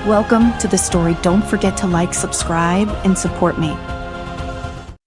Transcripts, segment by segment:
Welcome to the story. Don't forget to like, subscribe, and support me.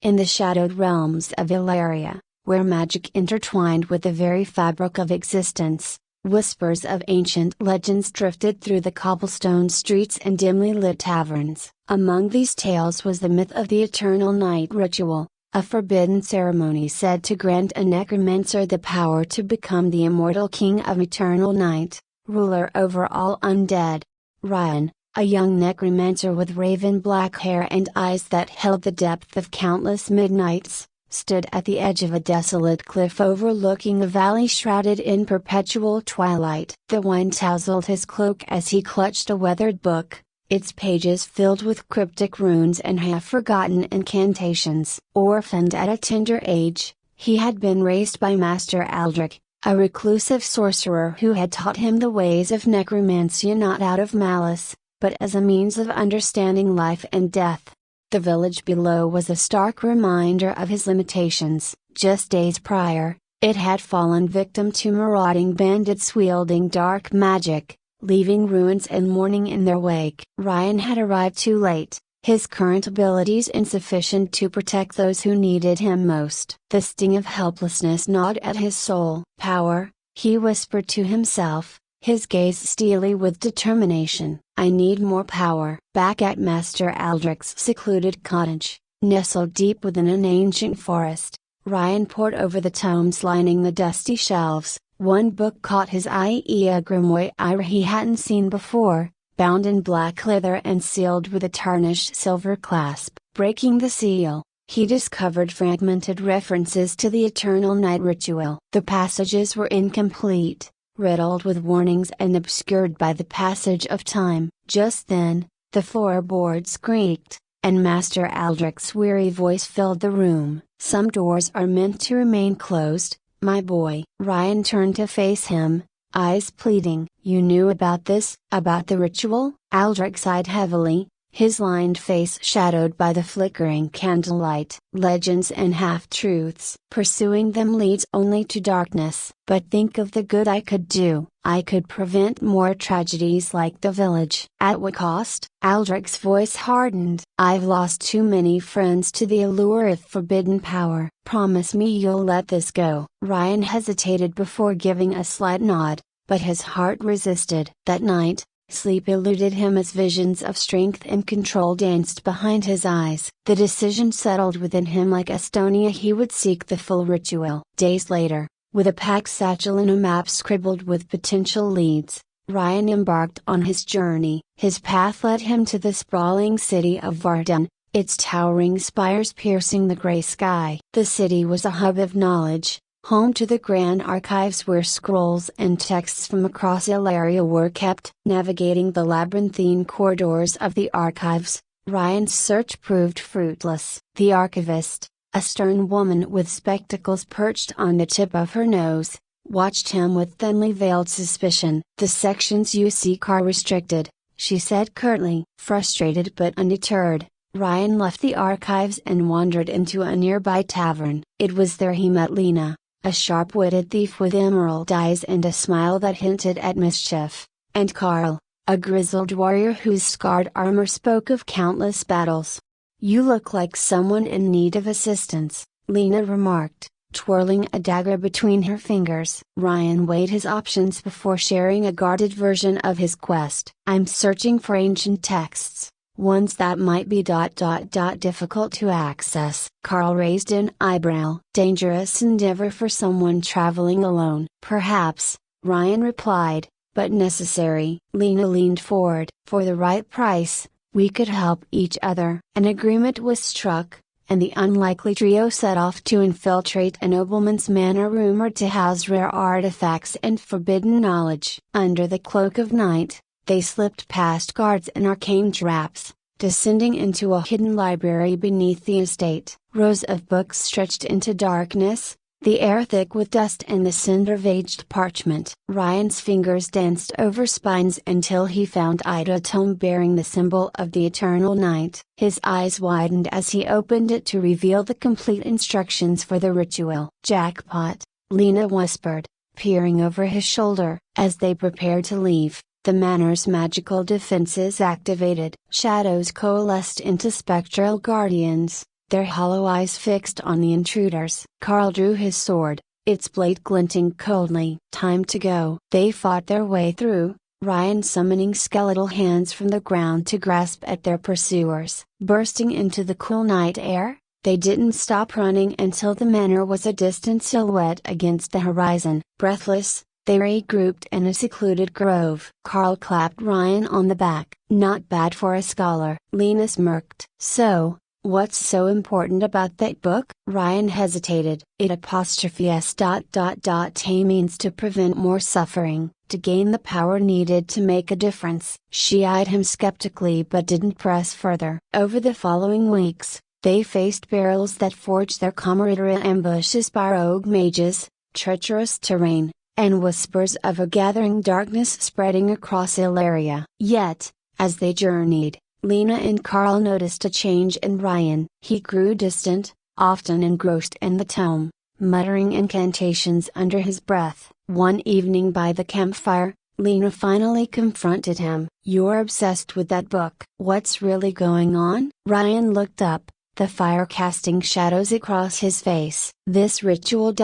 In the shadowed realms of Illyria, where magic intertwined with the very fabric of existence, whispers of ancient legends drifted through the cobblestone streets and dimly lit taverns. Among these tales was the myth of the Eternal Night Ritual, a forbidden ceremony said to grant a necromancer the power to become the immortal king of eternal night, ruler over all undead. Ryan, a young necromancer with raven black hair and eyes that held the depth of countless midnights, stood at the edge of a desolate cliff overlooking a valley shrouded in perpetual twilight. The wind tousled his cloak as he clutched a weathered book, its pages filled with cryptic runes and half-forgotten incantations. Orphaned at a tender age, he had been raised by Master Aldrich, a reclusive sorcerer who had taught him the ways of necromancy not out of malice, but as a means of understanding life and death. The village below was a stark reminder of his limitations. Just days prior, it had fallen victim to marauding bandits wielding dark magic, leaving ruins and mourning in their wake. Ryan had arrived too late, his current abilities insufficient to protect those who needed him most. The sting of helplessness gnawed at his soul. Power, he whispered to himself, his gaze steely with determination. I need more power. Back at Master Aldrich's secluded cottage, nestled deep within an ancient forest, Ryan pored over the tomes lining the dusty shelves. One book caught his eye, a grimoire he hadn't seen before, bound in black leather and sealed with a tarnished silver clasp. Breaking the seal, he discovered fragmented references to the Eternal Night Ritual. The passages were incomplete, riddled with warnings and obscured by the passage of time. Just then, the floorboards creaked, and Master Aldrich's weary voice filled the room. Some doors are meant to remain closed, my boy. Ryan turned to face him, eyes pleading. You knew about this? About the ritual? Aldrich sighed heavily, his lined face shadowed by the flickering candlelight. Legends and half-truths. Pursuing them leads only to darkness. But think of the good I could do. I could prevent more tragedies like the village. At what cost? Aldrich's voice hardened. I've lost too many friends to the allure of forbidden power. Promise me you'll let this go. Ryan hesitated before giving a slight nod, but his heart resisted. That night, sleep eluded him as visions of strength and control danced behind his eyes. The decision settled within him like Estonia. He would seek the full ritual. Days later, with a pack satchel and a map scribbled with potential leads, Ryan embarked on his journey. His path led him to the sprawling city of Varden, its towering spires piercing the gray sky. The city was a hub of knowledge, home to the grand archives where scrolls and texts from across Illyria were kept. Navigating the labyrinthine corridors of the archives, Ryan's search proved fruitless. The archivist, a stern woman with spectacles perched on the tip of her nose, watched him with thinly veiled suspicion. The sections you seek are restricted, she said curtly. Frustrated but undeterred, Ryan left the archives and wandered into a nearby tavern. It was there he met Lena, a sharp-witted thief with emerald eyes and a smile that hinted at mischief, and Carl, a grizzled warrior whose scarred armor spoke of countless battles. You look like someone in need of assistance, Lena remarked, twirling a dagger between her fingers. Ryan weighed his options before sharing a guarded version of his quest. I'm searching for ancient texts, ones that might be difficult to access. Carl raised an eyebrow. Dangerous endeavor for someone traveling alone. Perhaps, Ryan replied, but necessary. Lena leaned forward. For the right price, we could help each other. An agreement was struck, and the unlikely trio set off to infiltrate a nobleman's manor rumored to house rare artifacts and forbidden knowledge. Under the cloak of night, they slipped past guards and arcane traps, descending into a hidden library beneath the estate. Rows of books stretched into darkness, the air thick with dust and the scent of aged parchment. Ryan's fingers danced over spines until he found a tome bearing the symbol of the eternal night. His eyes widened as he opened it to reveal the complete instructions for the ritual. Jackpot, Lena whispered, peering over his shoulder. As they prepared to leave, The manor's magical defenses activated. Shadows coalesced into spectral guardians, their hollow eyes fixed on the intruders. Carl drew his sword, its blade glinting coldly. Time to go. They fought their way through, Ryan summoning skeletal hands from the ground to grasp at their pursuers. Bursting into the cool night air, they didn't stop running until the manor was a distant silhouette against the horizon. Breathless, they regrouped in a secluded grove. Carl clapped Ryan on the back. "Not bad for a scholar." Lena smirked. "So, what's so important about that book?" Ryan hesitated. "It apostrophes ... A means to prevent more suffering, to gain the power needed to make a difference." She eyed him skeptically but didn't press further. Over the following weeks, they faced perils that forged their camaraderie: ambushes by rogue mages, treacherous terrain, and whispers of a gathering darkness spreading across Illyria. Yet, as they journeyed, Lena and Carl noticed a change in Ryan. He grew distant, often engrossed in the tome, muttering incantations under his breath. One evening by the campfire, Lena finally confronted him. "You're obsessed with that book. What's really going on?" Ryan looked up, the fire casting shadows across his face. "This ritual ...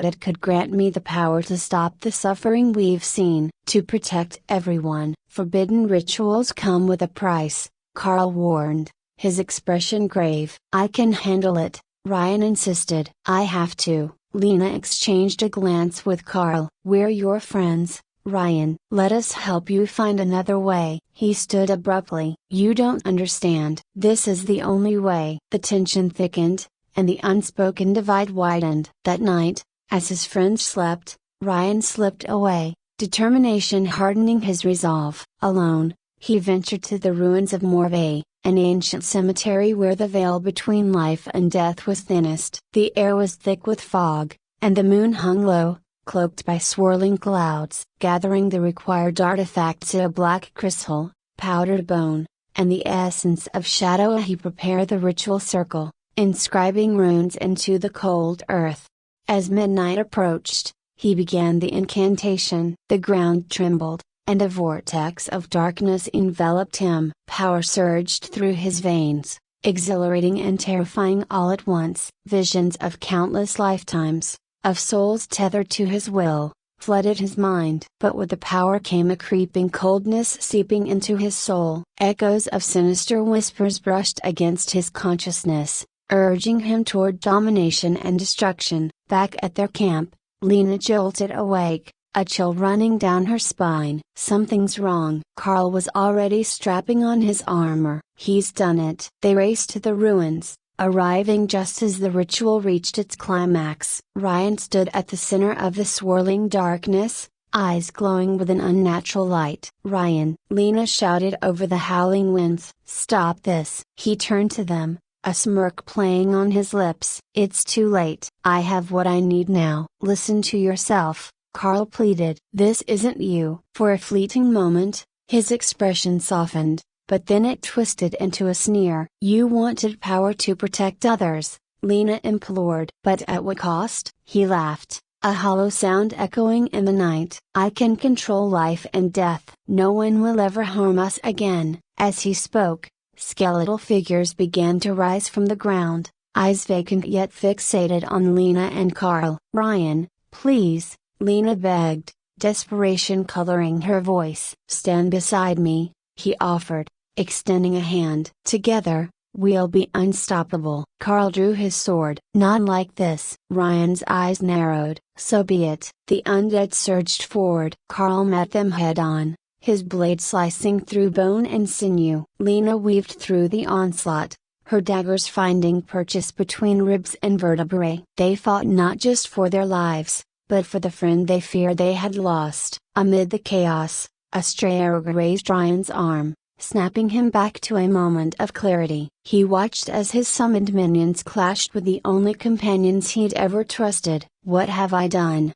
It could grant me the power to stop the suffering we've seen, to protect everyone." "Forbidden rituals come with a price," Carl warned, his expression grave. "I can handle it," Ryan insisted. "I have to." Lena exchanged a glance with Carl. "We're your friends, Ryan. Let us help you find another way." He stood abruptly. "You don't understand. This is the only way." The tension thickened, and the unspoken divide widened. That night, as his friends slept, Ryan slipped away, determination hardening his resolve. Alone, he ventured to the ruins of Morvay, an ancient cemetery where the veil between life and death was thinnest. The air was thick with fog, and the moon hung low, cloaked by swirling clouds. Gathering the required artifacts: a black crystal, powdered bone, and the essence of shadow, he prepared the ritual circle, inscribing runes into the cold earth. As midnight approached, he began the incantation. The ground trembled, and a vortex of darkness enveloped him. Power surged through his veins, exhilarating and terrifying all at once. Visions of countless lifetimes, of souls tethered to his will, flooded his mind. But with the power came a creeping coldness seeping into his soul. Echoes of sinister whispers brushed against his consciousness, urging him toward domination and destruction. Back at their camp, Lena jolted awake, a chill running down her spine. "Something's wrong." Carl was already strapping on his armor. "He's done it." They raced to the ruins, arriving just as the ritual reached its climax. Ryan stood at the center of the swirling darkness, eyes glowing with an unnatural light. "Ryan!" Lena shouted over the howling winds. "Stop this!" He turned to them, a smirk playing on his lips. "It's too late. I have what I need now." "Listen to yourself," Carl pleaded. "This isn't you." For a fleeting moment, his expression softened, but then it twisted into a sneer. "You wanted power to protect others," Lena implored. "But at what cost?" He laughed, a hollow sound echoing in the night. "I can control life and death. No one will ever harm us again." As he spoke, skeletal figures began to rise from the ground, eyes vacant yet fixated on Lena and Carl. "Ryan, please," Lena begged, desperation coloring her voice. "Stand beside me," he offered, extending a hand. "Together, we'll be unstoppable." Carl drew his sword. "Not like this." Ryan's eyes narrowed. "So be it." The undead surged forward. Carl met them head on, his blade slicing through bone and sinew. Lena weaved through the onslaught, her daggers finding purchase between ribs and vertebrae. They fought not just for their lives, but for the friend they feared they had lost. Amid the chaos, a stray arrow grazed Ryan's arm, snapping him back to a moment of clarity. He watched as his summoned minions clashed with the only companions he'd ever trusted. "What have I done?"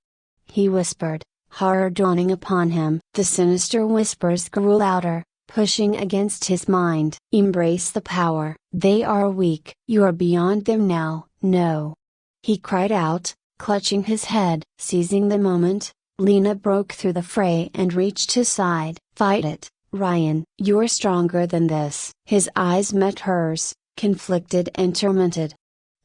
he whispered, horror dawning upon him. The sinister whispers grew louder, pushing against his mind. "Embrace the power. They are weak. You're beyond them now." "No!" he cried out, clutching his head. Seizing the moment, Lena broke through the fray and reached his side. "Fight it, Ryan. You're stronger than this." His eyes met hers, conflicted and tormented.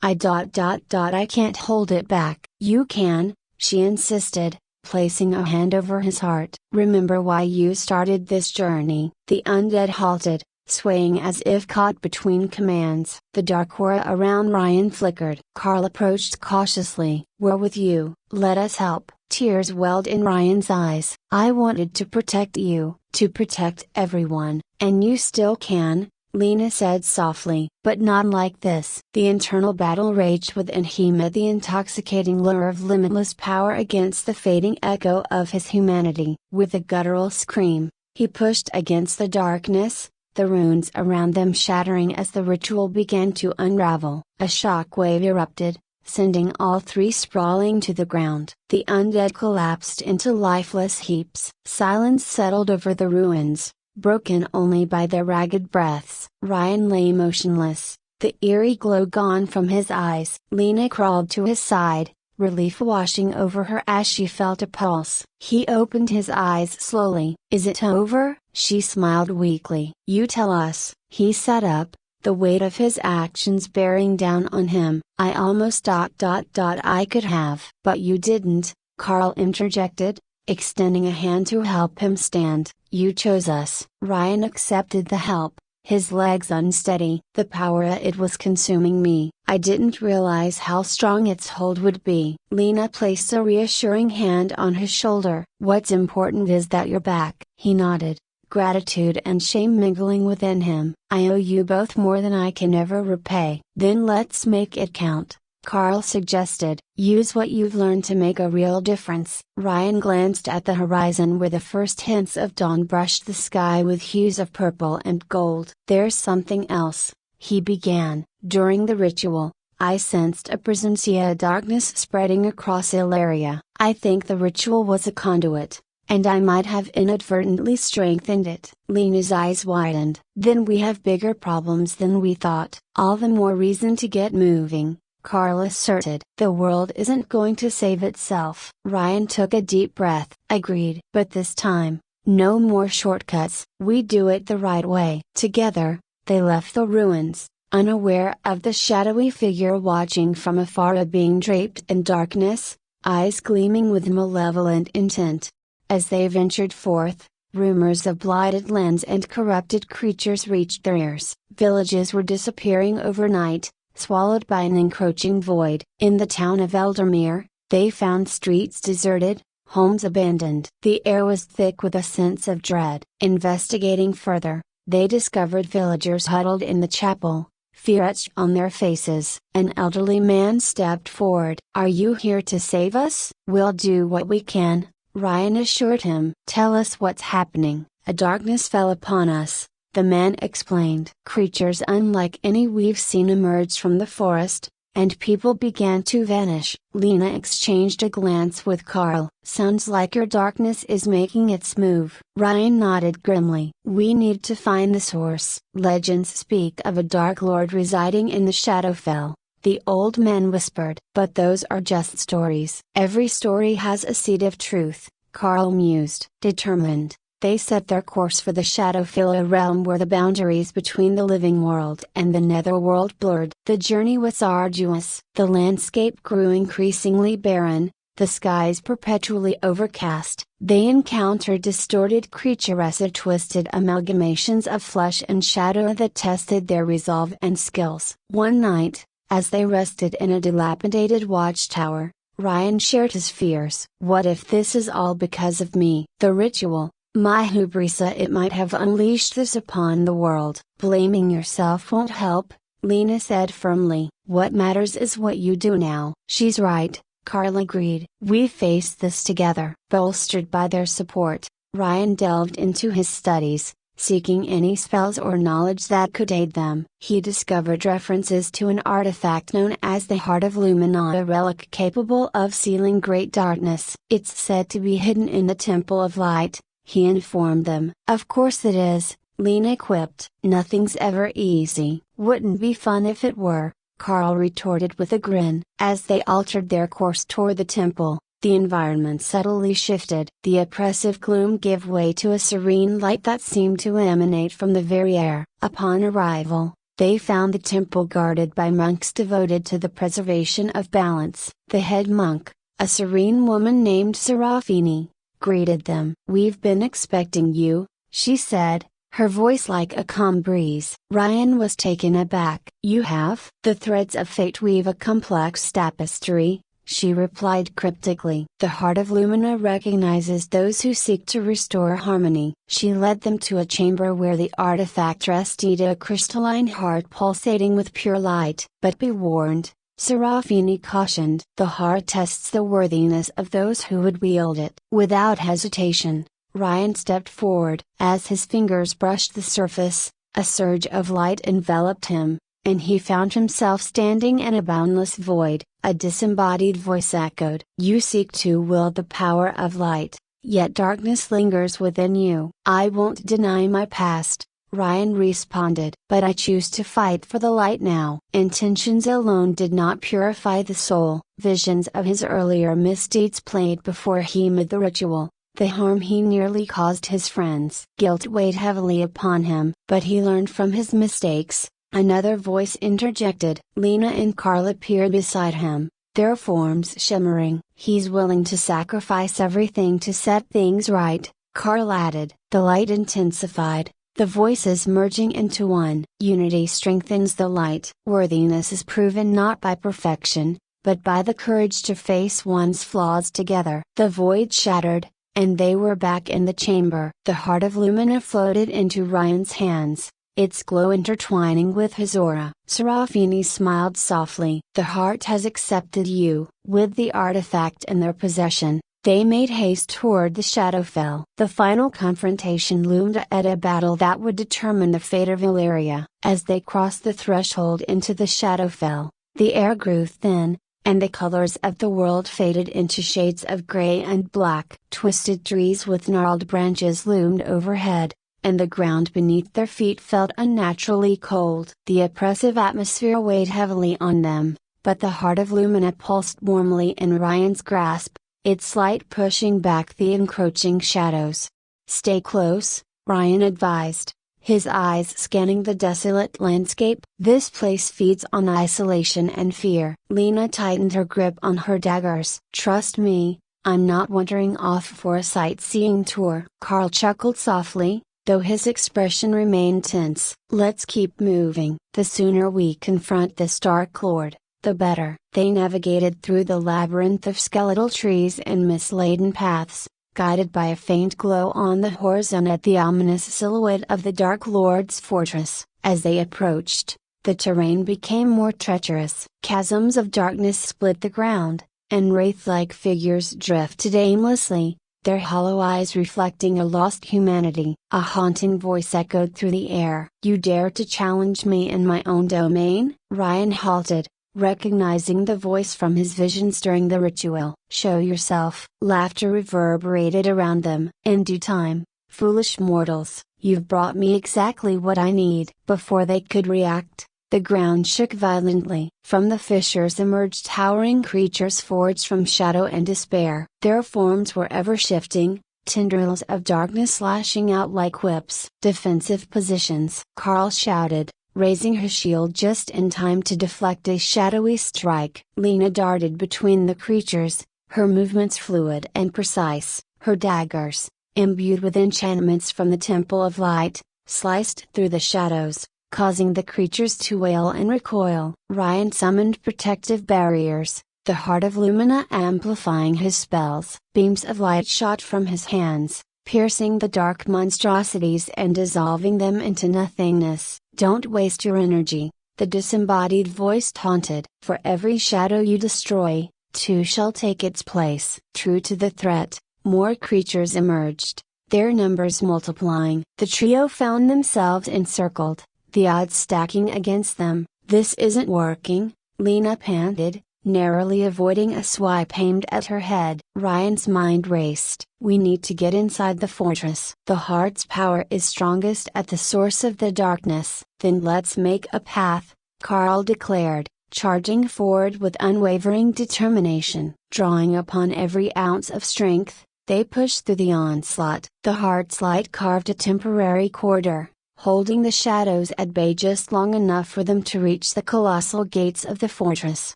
I can't hold it back." "You can," she insisted, placing a hand over his heart. "Remember why you started this journey." The undead halted, swaying as if caught between commands. The dark aura around Ryan flickered. Carl approached cautiously. "We're with you, let us help." Tears welled in Ryan's eyes. "I wanted to protect you, to protect everyone, and you still can," Lena said softly. "But not like this." The internal battle raged within. He met the intoxicating lure of limitless power against the fading echo of his humanity. With a guttural scream, he pushed against the darkness, the runes around them shattering as the ritual began to unravel. A shockwave erupted, sending all three sprawling to the ground. The undead collapsed into lifeless heaps. Silence settled over the ruins, broken only by their ragged breaths. Ryan lay motionless, the eerie glow gone from his eyes. Lena crawled to his side, relief washing over her as she felt a pulse. He opened his eyes slowly. "Is it over?" She smiled weakly. "You tell us." He sat up, the weight of his actions bearing down on him. "I almost I could have." "But you didn't," Carl interjected, extending a hand to help him stand. "You chose us." Ryan accepted the help, his legs unsteady. "The power it was consuming me. I didn't realize how strong its hold would be." Lena placed a reassuring hand on his shoulder. "What's important is that you're back." He nodded, gratitude and shame mingling within him. "I owe you both more than I can ever repay." "Then let's make it count," Carl suggested. "Use what you've learned to make a real difference." Ryan glanced at the horizon where the first hints of dawn brushed the sky with hues of purple and gold. "There's something else," he began. "During the ritual, I sensed a presencia darkness spreading across Illyria. I think the ritual was a conduit, and I might have inadvertently strengthened it." Lena's eyes widened. "Then we have bigger problems than we thought." "All the more reason to get moving," Carl asserted. "The world isn't going to save itself." Ryan took a deep breath. "Agreed. But this time, no more shortcuts. We do it the right way." Together, they left the ruins, unaware of the shadowy figure watching from afar, a being draped in darkness, eyes gleaming with malevolent intent. As they ventured forth, rumors of blighted lands and corrupted creatures reached their ears. Villages were disappearing overnight, swallowed by an encroaching void. In the town of Eldermere, they found streets deserted, homes abandoned. The air was thick with a sense of dread. Investigating further, they discovered villagers huddled in the chapel, fear etched on their faces. An elderly man stepped forward. "Are you here to save us?" "We'll do what we can," Ryan assured him. "Tell us what's happening." "A darkness fell upon us," the man explained. "Creatures unlike any we've seen emerged from the forest, and people began to vanish." Lena exchanged a glance with Carl. "Sounds like your darkness is making its move." Ryan nodded grimly. "We need to find the source." "Legends speak of a dark lord residing in the Shadowfell," the old man whispered. "But those are just stories." "Every story has a seed of truth," Carl mused. Determined, they set their course for the Shadowfell, a realm where the boundaries between the living world and the netherworld blurred. The journey was arduous. The landscape grew increasingly barren, the skies perpetually overcast. They encountered distorted creatures, twisted amalgamations of flesh and shadow that tested their resolve and skills. One night, as they rested in a dilapidated watchtower, Ryan shared his fears. "What if this is all because of me?" "The ritual, my hubris, it might have unleashed this upon the world." "Blaming yourself won't help," Lena said firmly. "What matters is what you do now." "She's right," Carl agreed. "We face this together." Bolstered by their support, Ryan delved into his studies, seeking any spells or knowledge that could aid them. He discovered references to an artifact known as the Heart of Lumina, a relic capable of sealing great darkness. "It's said to be hidden in the Temple of Light," he informed them. "Of course it is," Lena quipped. "Nothing's ever easy." "Wouldn't be fun if it were," Carl retorted with a grin. As they altered their course toward the temple, The environment subtly shifted. The oppressive gloom gave way to a serene light that seemed to emanate from the very air. Upon arrival, they found the temple guarded by monks devoted to the preservation of balance. The head monk, a serene woman named Serafini, greeted them. "We've been expecting you," she said, her voice like a calm breeze. Ryan was taken aback. "You have?" "The threads of fate weave a complex tapestry," she replied cryptically. "The heart of Lumina recognizes those who seek to restore harmony." She led them to a chamber where the artifact rested, a crystalline heart pulsating with pure light. "But be warned," Serafini cautioned. "The heart tests the worthiness of those who would wield it." Without hesitation, Ryan stepped forward. As his fingers brushed the surface, a surge of light enveloped him, and he found himself standing in a boundless void. A disembodied voice echoed, "You seek to wield the power of light, yet darkness lingers within you." "I won't deny my past," Ryan responded, "but I choose to fight for the light now." Intentions alone did not purify the soul. Visions of his earlier misdeeds played before he made the ritual. The harm he nearly caused his friends. Guilt weighed heavily upon him, but he learned from his mistakes. Another voice interjected. Lena and Carl appeared beside him, their forms shimmering. "He's willing to sacrifice everything to set things right," Carl added. The light intensified, the voices merging into one. Unity strengthens the light. Worthiness is proven not by perfection, but by the courage to face one's flaws together. The void shattered, and they were back in the chamber. The heart of Lumina floated into Ryan's hands, its glow intertwining with his aura. Serafini smiled softly. "The heart has accepted you." With the artifact in their possession, they made haste toward the Shadowfell. The final confrontation loomed at, a battle that would determine the fate of Illyria. As they crossed the threshold into the Shadowfell, the air grew thin, and the colors of the world faded into shades of gray and black. Twisted trees with gnarled branches loomed overhead, and the ground beneath their feet felt unnaturally cold. The oppressive atmosphere weighed heavily on them, but the heart of Lumina pulsed warmly in Ryan's grasp, its light pushing back the encroaching shadows. "Stay close," Ryan advised, his eyes scanning the desolate landscape. "This place feeds on isolation and fear." Lena tightened her grip on her daggers. "Trust me, I'm not wandering off for a sightseeing tour." Carl chuckled softly, though his expression remained tense. "Let's keep moving. The sooner we confront this Dark Lord, the better." They navigated through the labyrinth of skeletal trees and mist-laden paths, guided by a faint glow on the horizon at the ominous silhouette of the Dark Lord's fortress. As they approached, the terrain became more treacherous. Chasms of darkness split the ground, and wraith-like figures drifted aimlessly, their hollow eyes reflecting a lost humanity. A haunting voice echoed through the air. "You dare to challenge me in my own domain?" Ryan halted, recognizing the voice from his visions during the ritual. "Show yourself." Laughter reverberated around them. "In due time, foolish mortals, you've brought me exactly what I need." Before they could react, the ground shook violently. From the fissures emerged towering creatures forged from shadow and despair. Their forms were ever shifting, tendrils of darkness lashing out like whips. "Defensive positions!" Carl shouted, raising her shield just in time to deflect a shadowy strike. Lena darted between the creatures, her movements fluid and precise. Her daggers, imbued with enchantments from the Temple of Light, sliced through the shadows, causing the creatures to wail and recoil. Ryan summoned protective barriers, the heart of Lumina amplifying his spells. Beams of light shot from his hands, piercing the dark monstrosities and dissolving them into nothingness. "Don't waste your energy," the disembodied voice taunted. "For every shadow you destroy, two shall take its place." True to the threat, more creatures emerged, their numbers multiplying. The trio found themselves encircled, the odds stacking against them. "This isn't working," Lena panted, narrowly avoiding a swipe aimed at her head. Ryan's mind raced. "We need to get inside the fortress. The heart's power is strongest at the source of the darkness." "Then let's make a path," Carl declared, charging forward with unwavering determination. Drawing upon every ounce of strength, they pushed through the onslaught. The Heart's Light carved a temporary corridor, holding the shadows at bay just long enough for them to reach the colossal gates of the fortress.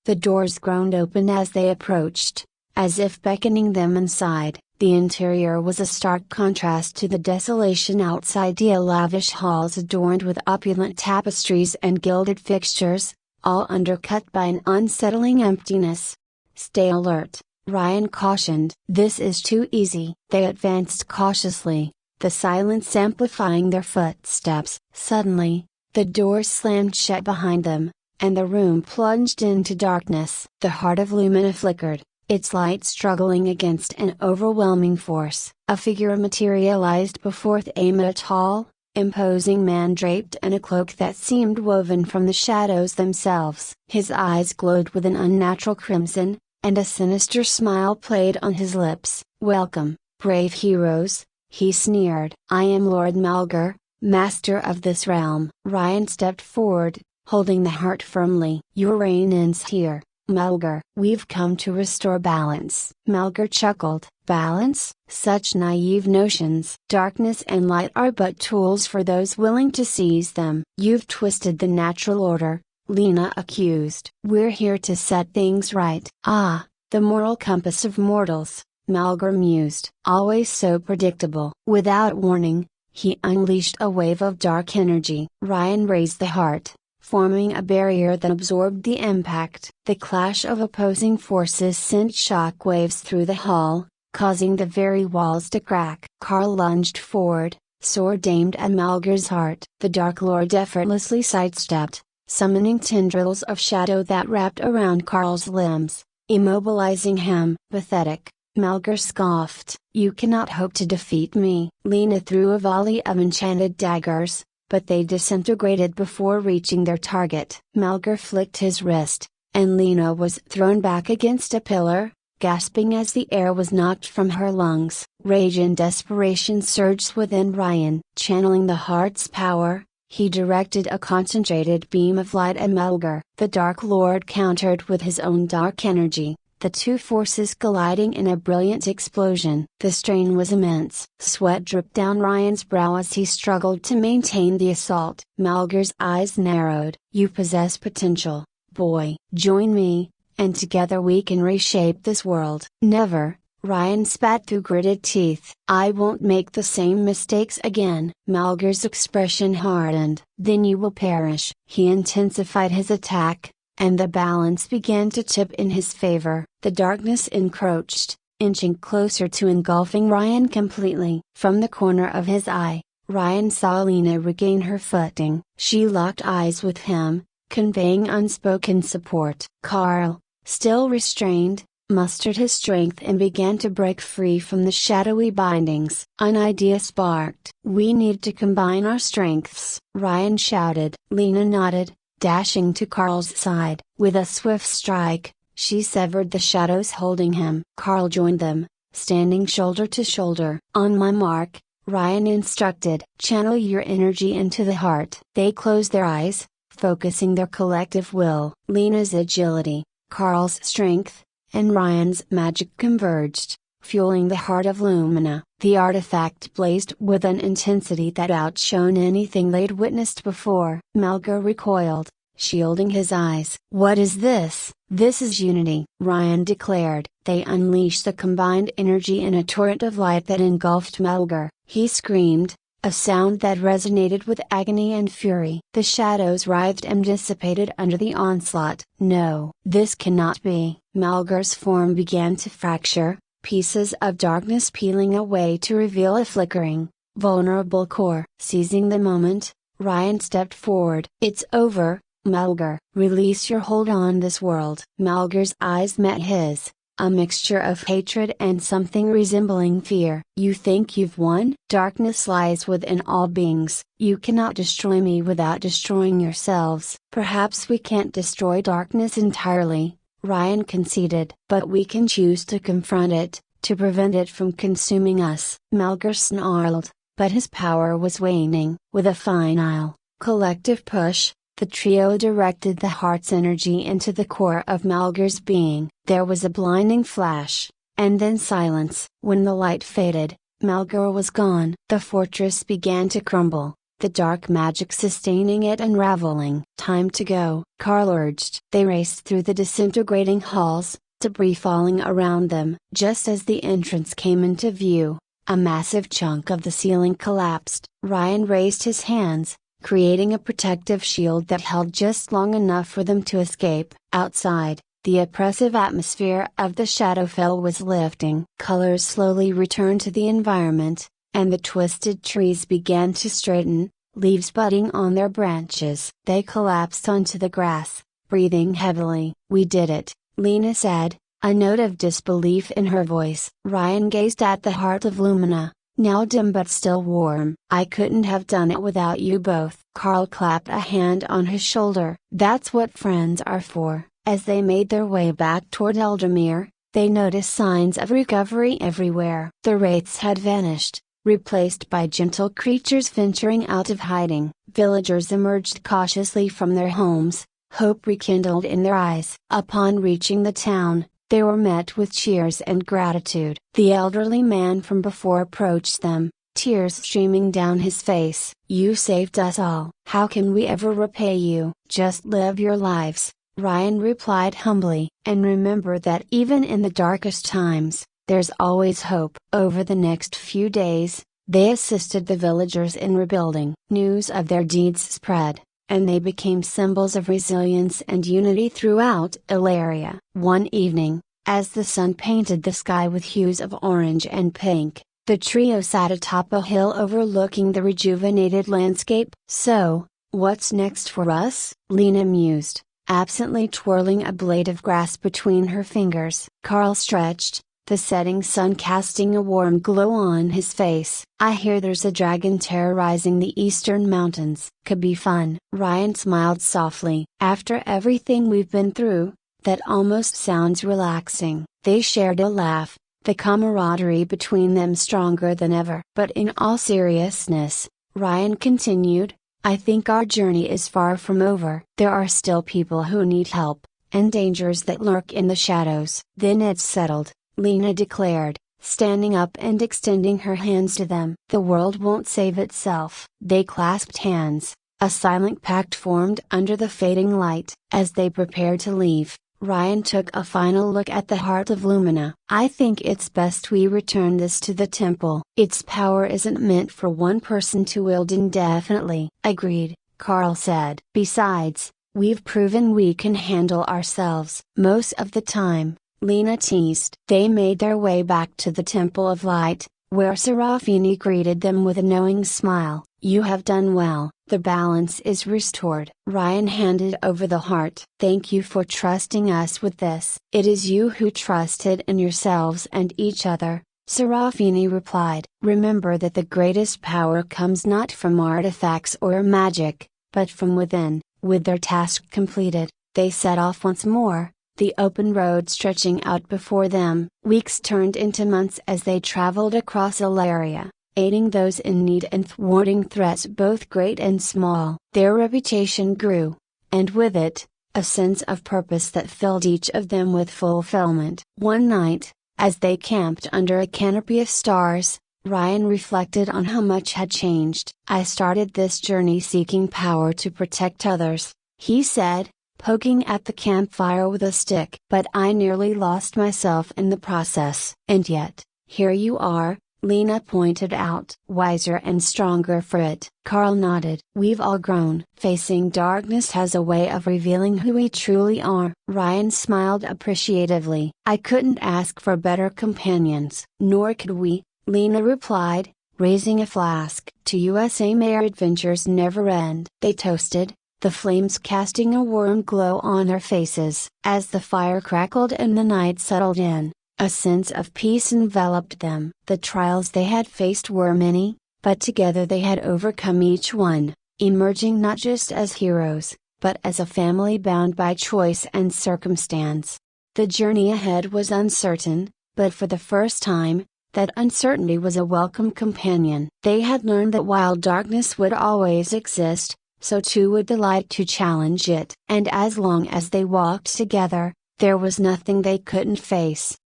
The doors groaned open as they approached, as if beckoning them inside. The interior was a stark contrast to the desolation outside. The lavish halls adorned with opulent tapestries and gilded fixtures, all undercut by an unsettling emptiness. "Stay alert," Ryan cautioned. "This is too easy." They advanced cautiously, the silence amplifying their footsteps. Suddenly, the door slammed shut behind them, and the room plunged into darkness. The heart of Lumina flickered, its light struggling against an overwhelming force. A figure materialized before them, a tall, imposing man draped in a cloak that seemed woven from the shadows themselves. His eyes glowed with an unnatural crimson, and a sinister smile played on his lips. "Welcome, brave heroes," he sneered. "I am Lord Malgar, master of this realm." Ryan stepped forward, holding the heart firmly. "Your reign ends here, Malgar. We've come to restore balance." Malgar chuckled. "Balance? Such naive notions. Darkness and light are but tools for those willing to seize them." "You've twisted the natural order," Lena accused. "We're here to set things right." "Ah, the moral compass of mortals," Malgar mused. "Always so predictable." Without warning, he unleashed a wave of dark energy. Ryan raised the heart, forming a barrier that absorbed the impact. The clash of opposing forces sent shock waves through the hall, causing the very walls to crack. Carl lunged forward, sword aimed at Malgar's heart. The Dark Lord effortlessly sidestepped, summoning tendrils of shadow that wrapped around Carl's limbs, immobilizing him. "Pathetic," Malgar scoffed. "You cannot hope to defeat me." Lena threw a volley of enchanted daggers, but they disintegrated before reaching their target. Malgar flicked his wrist, and Lena was thrown back against a pillar, gasping as the air was knocked from her lungs. Rage and desperation surged within Ryan. Channeling the heart's power, he directed a concentrated beam of light at Malgar. The Dark Lord countered with his own dark energy, the two forces colliding in a brilliant explosion. The strain was immense. Sweat dripped down Ryan's brow as he struggled to maintain the assault. Malgar's eyes narrowed. "You possess potential, boy. Join me, and together we can reshape this world." "Never," Ryan spat through gritted teeth. "I won't make the same mistakes again." Malgar's expression hardened. "Then you will perish." He intensified his attack, and the balance began to tip in his favor. The darkness encroached, inching closer to engulfing Ryan completely. From the corner of his eye, Ryan saw Lena regain her footing. She locked eyes with him, conveying unspoken support. Carl, still restrained, mustered his strength and began to break free from the shadowy bindings. An idea sparked. "We need to combine our strengths," Ryan shouted. Lena nodded, dashing to Carl's side. With a swift strike, she severed the shadows holding him. Carl joined them, standing shoulder to shoulder. "On my mark," Ryan instructed. "Channel your energy into the heart." They closed their eyes, focusing their collective will. Lena's agility, Carl's strength, and Ryan's magic converged, fueling the heart of Lumina. The artifact blazed with an intensity that outshone anything they'd witnessed before. Malgar recoiled, shielding his eyes. "What is this?" "This is unity," Ryan declared. They unleashed the combined energy in a torrent of light that engulfed Malgar. He screamed, a sound that resonated with agony and fury. The shadows writhed and dissipated under the onslaught. "No, this cannot be." Malgar's form began to fracture, pieces of darkness peeling away to reveal a flickering, vulnerable core. Seizing the moment, Ryan stepped forward. "It's over, Malgar. Release your hold on this world." Malgar's eyes met his, a mixture of hatred and something resembling fear. "You think you've won?" "Darkness lies within all beings. You cannot destroy me without destroying yourselves." "Perhaps we can't destroy darkness entirely," Ryan conceded. "But we can choose to confront it, to prevent it from consuming us." Malgar snarled, but his power was waning. With a final, collective push, The trio directed the heart's energy into the core of Malgar's being. There was a blinding flash, and then silence. When the light faded, Malgar was gone. The fortress began to crumble, the dark magic sustaining it unraveling. "Time to go," Carl urged. They raced through the disintegrating halls, debris falling around them. Just as the entrance came into view, a massive chunk of the ceiling collapsed. Ryan raised his hands, creating a protective shield that held just long enough for them to escape. Outside, the oppressive atmosphere of the Shadowfell was lifting. Colors slowly returned to the environment, and the twisted trees began to straighten, leaves budding on their branches. They collapsed onto the grass, breathing heavily. "We did it," Lena said, a note of disbelief in her voice. Ryan gazed at the heart of Lumina, now dim but still warm. "I couldn't have done it without you both." Carl clapped a hand on his shoulder. "That's what friends are for." As they made their way back toward Eldamir, they noticed signs of recovery everywhere. The wraiths had vanished, replaced by gentle creatures venturing out of hiding. Villagers emerged cautiously from their homes, hope rekindled in their eyes. Upon reaching the town, they were met with cheers and gratitude. The elderly man from before approached them, tears streaming down his face. "You saved us all. How can we ever repay you?" "Just live your lives," Ryan replied humbly. "And remember that even in the darkest times, there's always hope." Over the next few days, they assisted the villagers in rebuilding. News of their deeds spread, and they became symbols of resilience and unity throughout Ilaria. One evening, as the sun painted the sky with hues of orange and pink, the trio sat atop a hill overlooking the rejuvenated landscape. "So, what's next for us?" Lena mused, absently twirling a blade of grass between her fingers. Carl stretched, the setting sun casting a warm glow on his face. "I hear there's a dragon terrorizing the eastern mountains. Could be fun." Ryan smiled softly. "After everything we've been through, that almost sounds relaxing." They shared a laugh, the camaraderie between them stronger than ever. "But in all seriousness," Ryan continued, "I think our journey is far from over. There are still people who need help, and dangers that lurk in the shadows." "Then it's settled," Lena declared, standing up and extending her hands to them. "The world won't save itself." They clasped hands, a silent pact formed under the fading light. As they prepared to leave, Ryan took a final look at the heart of Lumina. "I think it's best we return this to the temple. Its power isn't meant for one person to wield indefinitely." "Agreed," Carl said. "Besides, we've proven we can handle ourselves most of the time," Lena teased. They made their way back to the Temple of Light, where Serafini greeted them with a knowing smile. "You have done well, the balance is restored." Ryan handed over the heart. "Thank you for trusting us with this." "It is you who trusted in yourselves and each other," Serafini replied. "Remember that the greatest power comes not from artifacts or magic, but from within." With their task completed, they set off once more, the open road stretching out before them. Weeks turned into months as they traveled across Ilaria, aiding those in need and thwarting threats both great and small. Their reputation grew, and with it, a sense of purpose that filled each of them with fulfillment. One night, as they camped under a canopy of stars, Ryan reflected on how much had changed. "I started this journey seeking power to protect others," he said, poking at the campfire with a stick. "But I nearly lost myself in the process." "And yet, here you are," Lena pointed out. "Wiser and stronger for it." Carl nodded. "We've all grown." "Facing darkness has a way of revealing who we truly are." Ryan smiled appreciatively. "I couldn't ask for better companions." "Nor could we," Lena replied, raising a flask. "To USA may our adventures never end." They toasted, the flames casting a warm glow on their faces. As the fire crackled and the night settled in, a sense of peace enveloped them. The trials they had faced were many, but together they had overcome each one, emerging not just as heroes, but as a family bound by choice and circumstance. The journey ahead was uncertain, but for the first time, that uncertainty was a welcome companion. They had learned that while darkness would always exist, so too would delight to challenge it. And as long as they walked together, there was nothing they couldn't face.